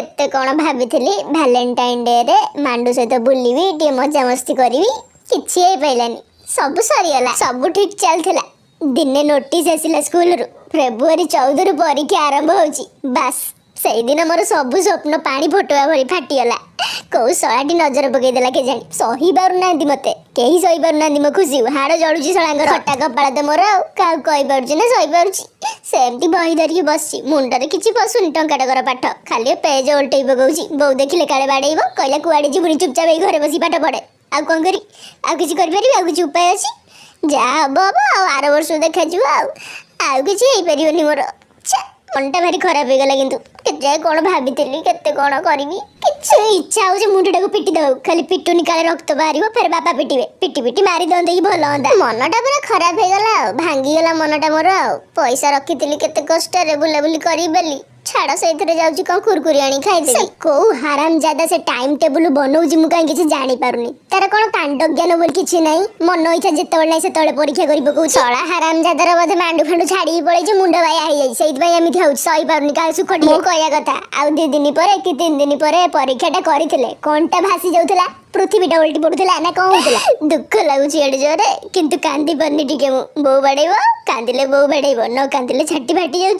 केते कौन भाभी भैलेंटाइन डे रे मांडू सहित बुलबी टे मजा मस्ती करी किसी पाइलानी सब सरीगला सब ठीक चलता दिने नोटिस आसला स्कूल फेब्रुआरी 14 रु परीक्षा आरंभ होची बस से दिन मोर सब स्वप्न पानी फटुआ भरी फाटीगला कौ शलाटी नजर पकईदेला के जानी सही पार ना मते कहीं सही पार ना मो खुशी हाड़ जड़ुची शलांगर खटा कपाल तो मोर क्या कही पार्ची ना सही पार्ची सेमती बही धरिकी बसची मुंडरे किसी पशुनी टंकाटर पाठ खाली पेज उल्टे पकाउची बो देखिले काले बाड़ेब कहला कुआड़े जीवनी चुपचाप घरे बसी पाठ पढ़े आउ कौन करी आउ किसी करि आउ किसी उपाय अच्छी जहाँ हम हम आर वर्ष देखा आउ किसी पारे मोर मनटा भारी खराब हो गला किंतु केते कौन भाभी केते कौन करी इच्छा हो मुंडटा को पिटी दो खाली पिटुनी काले रक्त बाहर फिर बापा पिटे पिटी पिटी मारी दे कि भल हाँ मनटा पूरा खराब हो गला भांगीगला मनटा मोर पैसा रखी केते कष्ट बुलाबुली करी बेली छाड़ से जाऊँ कौन कुरकुरी आनी खाई कौ हराम ज्यादा से टाइम टेबुल बनाऊँ मुझे कहीं किसी जानी पारुनी तार कौन कांड ज्ञान बोल किसी ना मन इच्छा जिते ना से परीक्षा कर पकाऊ चला हराम ज्यादार बोधे मांडू फांडू छाड़ी पड़े मुंड बाया हो जाए से सही पारुनी क्या सुख मो कहया कथा आउ 2 दिन पर कि 3 दिन पर परीक्षाटा करते कौनटा भासी जाऊला पृथ्वीटा उल्टी पड़ूला ना कौन होता दुख लगुच एडे जोरे किंतु कांदी पारनी टिके बो बाड़ेब कांदिले बो बाड़ेब न कांदिले छाटी फाटी जाऊँ।